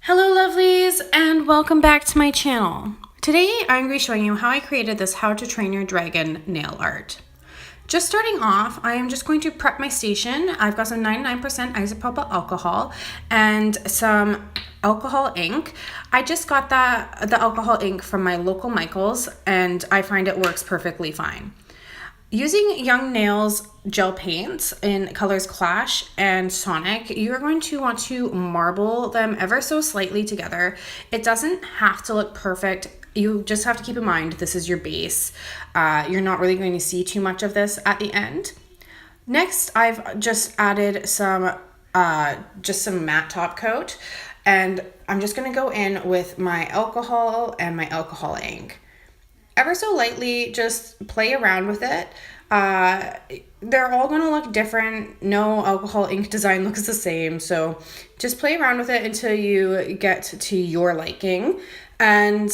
Hello lovelies and welcome back to my channel. Today I'm going to be showing you how I created this How to Train Your Dragon nail art. Just starting off, I am just going to prep my station. I've got some 99% isopropyl alcohol and some alcohol ink. I just got the alcohol ink from my local Michaels and I find it works perfectly fine. Using Young Nails gel paints in colors Clash and Sonic, you're going to want to marble them ever so slightly together. It doesn't have to look perfect. You just have to keep in mind this is your base. You're not really going to see too much of this at the end. Next, I've just added some matte top coat, and I'm just going to go in with my alcohol and my alcohol ink. Ever so lightly, just play around with it. They're all going to look different. No alcohol ink design looks the same. So just play around with it until you get to your liking. And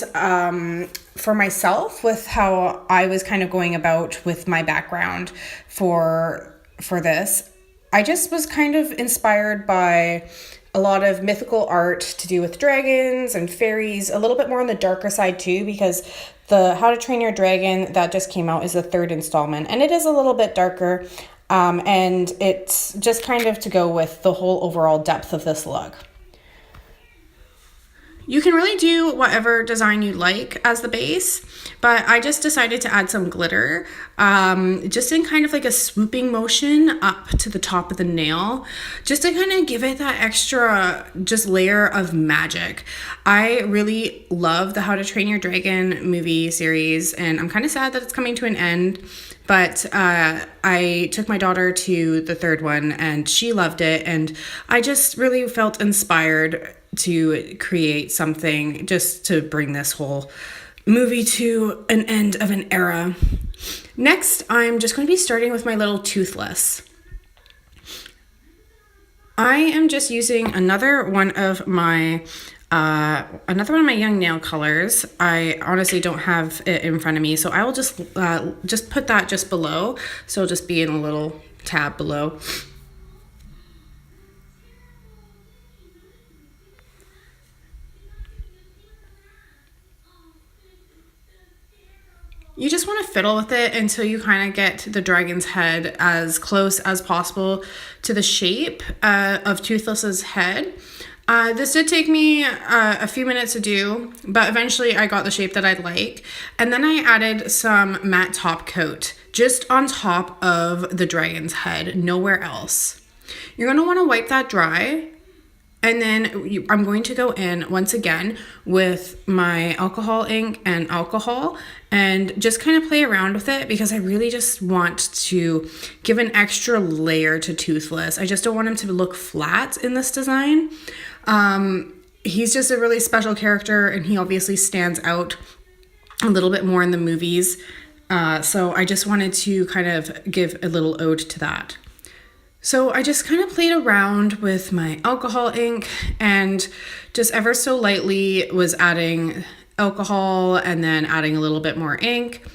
for myself, with how I was kind of going about with my background for this, I just was kind of inspired by a lot of mythical art to do with dragons and fairies, a little bit more on the darker side too, because the How to Train Your Dragon that just came out is the third installment, and it is a little bit darker, and it's just kind of to go with the whole overall depth of this look. You can really do whatever design you like as the base, but I just decided to add some glitter, just in kind of like a swooping motion up to the top of the nail, just to kind of give it that extra just layer of magic. I really love the How to Train Your Dragon movie series, and I'm kind of sad that it's coming to an end, but I took my daughter to the third one and she loved it, and I just really felt inspired to create something just to bring this whole movie to an end of an era. Next, I'm just going to be starting with my little Toothless. I am just using another one of my Young Nail colors. I honestly don't have it in front of me, so I will just put that just below. So it'll just be in a little tab below. You just want to fiddle with it until you kind of get the dragon's head as close as possible to the shape of Toothless's head. This did take me a few minutes to do, but eventually I got the shape that I like. And then I added some matte top coat just on top of the dragon's head, nowhere else. You're going to want to wipe that dry. And then I'm going to go in once again with my alcohol ink and alcohol and just kind of play around with it, because I really just want to give an extra layer to Toothless. I just don't want him to look flat in this design. He's just a really special character, and he obviously stands out a little bit more in the movies. So I just wanted to kind of give a little ode to that. So I just kind of played around with my alcohol ink and just ever so lightly was adding alcohol and then adding a little bit more ink,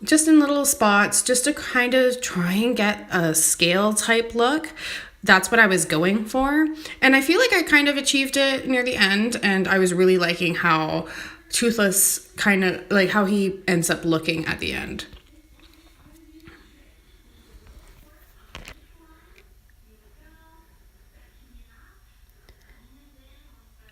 just in little spots, just to kind of try and get a scale type look. That's what I was going for. And I feel like I kind of achieved it near the end, and I was really liking how Toothless kind of, like how he ends up looking at the end.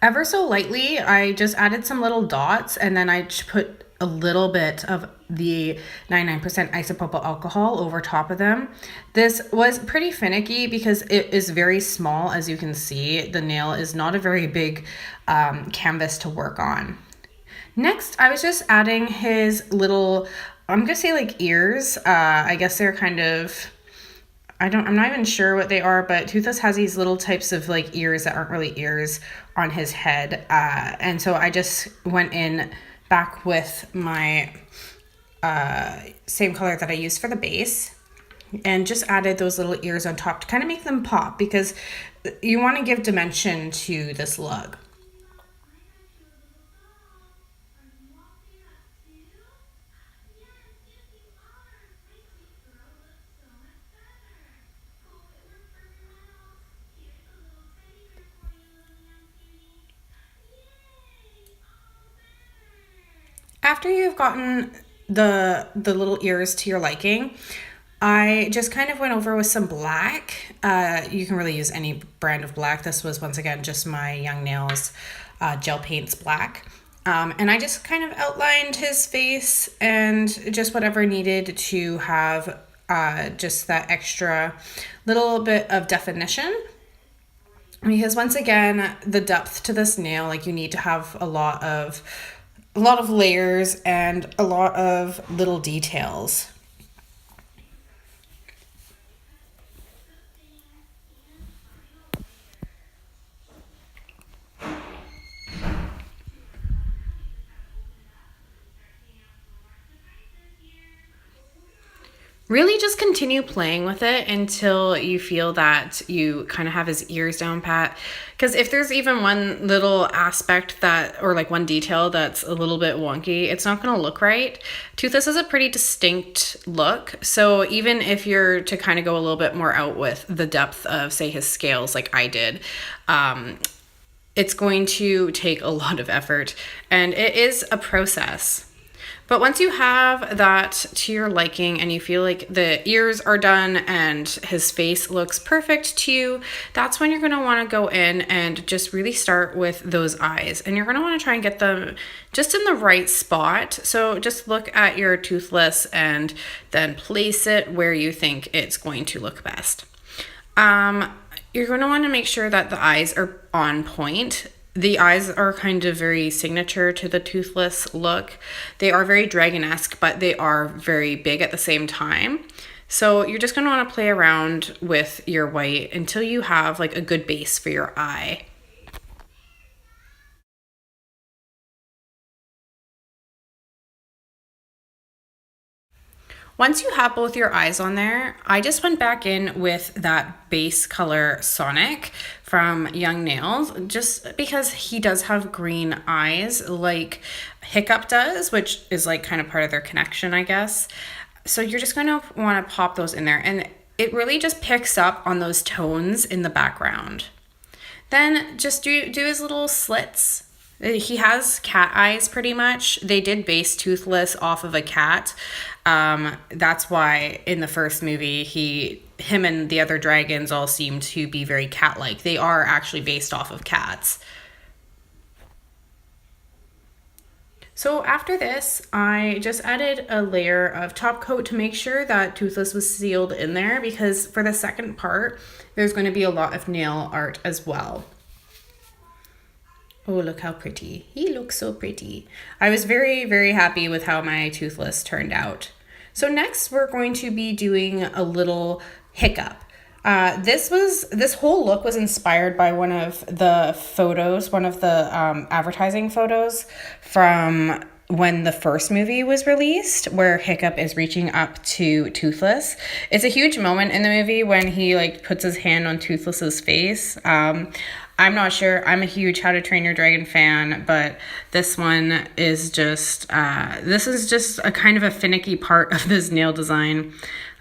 Ever so lightly, I just added some little dots, and then I put a little bit of the 99% isopropyl alcohol over top of them. This was pretty finicky because it is very small. As you can see, the nail is not a very big canvas to work on. Next, I was just adding his little, I'm gonna say like ears. I guess they're kind of, I'm not even sure what they are, but Toothless has these little types of like ears that aren't really ears on his head. And so I just went in back with my same color that I used for the base and just added those little ears on top to kind of make them pop, because you want to give dimension to this look. After you've gotten the little ears to your liking, I just kind of went over with some black. You can really use any brand of black. This was, once again, just my Young Nails Gel Paints black. And I just kind of outlined his face and just whatever needed to have just that extra little bit of definition. Because once again, the depth to this nail, like, you need to have a lot of layers and a lot of little details. Really just continue playing with it until you feel that you kind of have his ears down pat. Because if there's even one little aspect that, or like one detail that's a little bit wonky, it's not going to look right. Toothless is a pretty distinct look. So even if you're to kind of go a little bit more out with the depth of, say, his scales like I did, it's going to take a lot of effort, and it is a process. But once you have that to your liking and you feel like the ears are done and his face looks perfect to you, that's when you're going to want to go in and just really start with those eyes. And you're going to want to try and get them just in the right spot. So just look at your Toothless and then place it where you think it's going to look best. You're going to want to make sure that the eyes are on point. The eyes are kind of very signature to the Toothless look. They are very dragon-esque, but they are very big at the same time. So you're just going to want to play around with your white until you have like a good base for your eye. Once you have both your eyes on there, I just went back in with that base color Sonic from Young Nails, just because he does have green eyes like Hiccup does, which is like kind of part of their connection, I guess. So you're just going to want to pop those in there, and it really just picks up on those tones in the background. Then just do his little slits. He has cat eyes pretty much. They did base Toothless off of a cat. That's why in the first movie, him and the other dragons all seem to be very cat-like. They are actually based off of cats. So after this, I just added a layer of top coat to make sure that Toothless was sealed in there, because for the second part, there's going to be a lot of nail art as well. Oh, look how pretty. He looks so pretty. I was very, very happy with how my Toothless turned out. So next we're going to be doing a little Hiccup. This whole look was inspired by one of the photos, one of the advertising photos from when the first movie was released, where Hiccup is reaching up to Toothless. It's a huge moment in the movie when he like puts his hand on Toothless's face. I'm not sure. I'm a huge How to Train Your Dragon fan, but this one is just, this is just a kind of a finicky part of this nail design.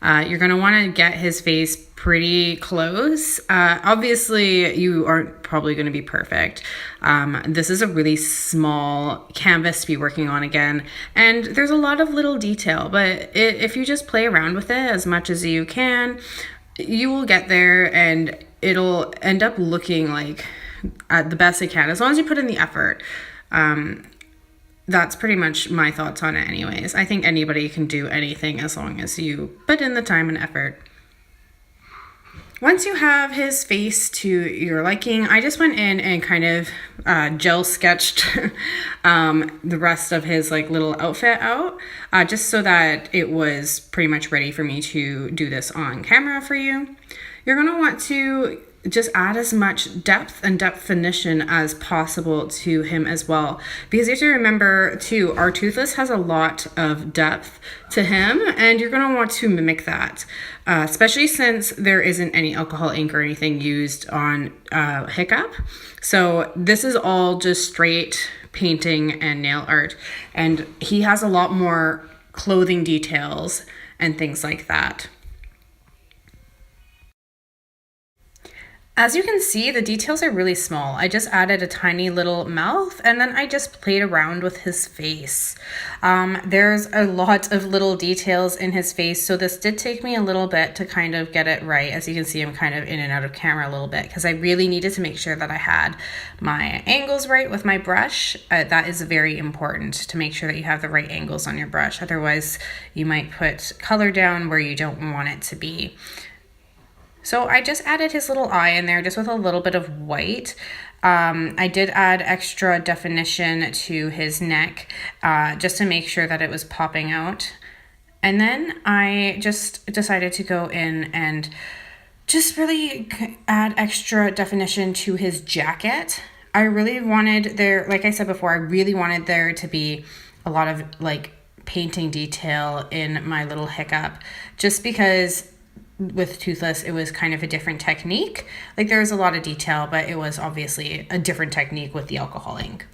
You're going to want to get his face pretty close. Obviously, you aren't probably going to be perfect. This is a really small canvas to be working on again, and there's a lot of little detail, but if you just play around with it as much as you can, you will get there, and it'll end up looking like the best it can, as long as you put in the effort. That's pretty much my thoughts on it anyways. I think anybody can do anything as long as you put in the time and effort. Once you have his face to your liking, I just went in and kind of gel sketched the rest of his like little outfit out, just so that it was pretty much ready for me to do this on camera for you. You're going to want to just add as much depth and definition as possible to him as well, because you have to remember too, our Toothless has a lot of depth to him, and you're going to want to mimic that, especially since there isn't any alcohol ink or anything used on Hiccup. So this is all just straight painting and nail art, and he has a lot more clothing details and things like that. As you can see, the details are really small. I just added a tiny little mouth and then I just played around with his face. There's a lot of little details in his face, so this did take me a little bit to kind of get it right. As you can see, I'm kind of in and out of camera a little bit because I really needed to make sure that I had my angles right with my brush. That is very important, to make sure that you have the right angles on your brush. Otherwise, you might put color down where you don't want it to be. So I just added his little eye in there just with a little bit of white. I did add extra definition to his neck just to make sure that it was popping out. And then I just decided to go in and just really add extra definition to his jacket. I really wanted there, like I said before, I really wanted there to be a lot of like painting detail in my little hiccup, just because with Toothless, it was kind of a different technique. Like there was a lot of detail, but it was obviously a different technique with the alcohol ink.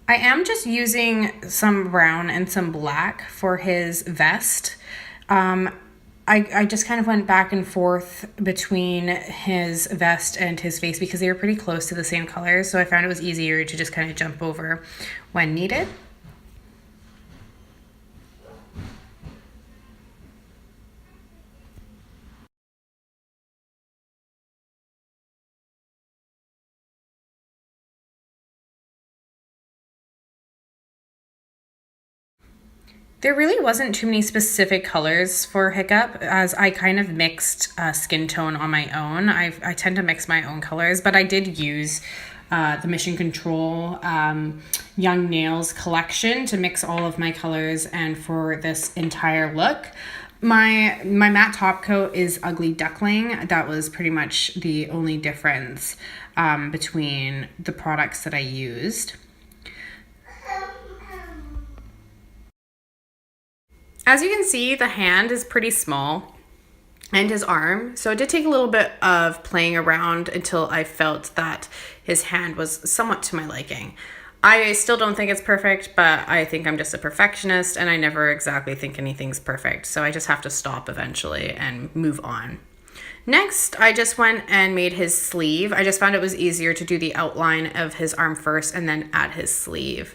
I am just using some brown and some black for his vest. I just kind of went back and forth between his vest and his face because they were pretty close to the same color. So I found it was easier to just kind of jump over when needed. There really wasn't too many specific colors for Hiccup, as I kind of mixed skin tone on my own. I tend to mix my own colors, but I did use the Mission Control Young Nails collection to mix all of my colors, and for this entire look. My matte top coat is Ugly Duckling. That was pretty much the only difference between the products that I used. As you can see, the hand is pretty small and his arm. So it did take a little bit of playing around until I felt that his hand was somewhat to my liking. I still don't think it's perfect, but I think I'm just a perfectionist and I never exactly think anything's perfect. So I just have to stop eventually and move on. Next, I just went and made his sleeve. I just found it was easier to do the outline of his arm first and then add his sleeve.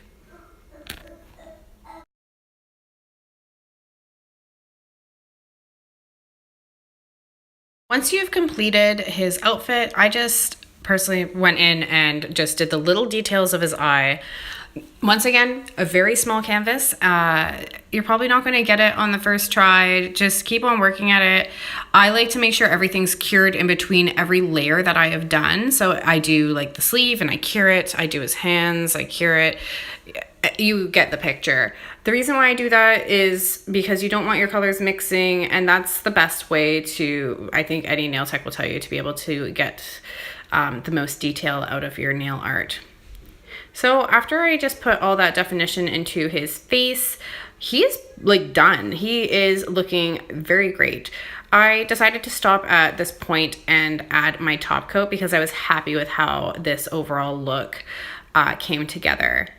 Once you've completed his outfit, I just personally went in and just did the little details of his eye. Once again, a very small canvas. You're probably not going to get it on the first try. Just keep on working at it. I like to make sure everything's cured in between every layer that I have done. So I do like the sleeve and I cure it. I do his hands, I cure it. You get the picture. The reason why I do that is because you don't want your colors mixing, and that's the best way to, I think any nail tech will tell you, to be able to get the most detail out of your nail art. So after I just put all that definition into his face, he is like done. He is looking very great. I decided to stop at this point and add my top coat because I was happy with how this overall look came together.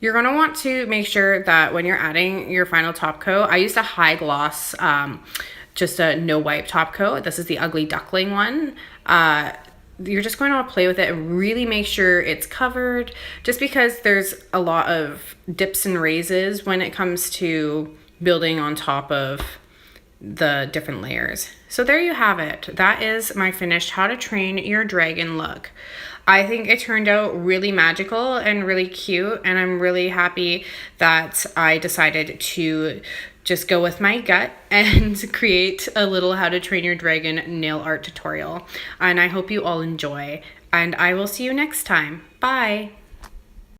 You're going to want to make sure that when you're adding your final top coat, I used a high gloss, just a no wipe top coat. This is the Ugly Duckling one. You're just going to play with it and really make sure it's covered, just because there's a lot of dips and raises when it comes to building on top of the different layers. So there you have it. That is my finished How to Train Your Dragon look. I think it turned out really magical and really cute, and I'm really happy that I decided to just go with my gut and create a little How to Train Your Dragon nail art tutorial. And I hope you all enjoy, and I will see you next time. Bye!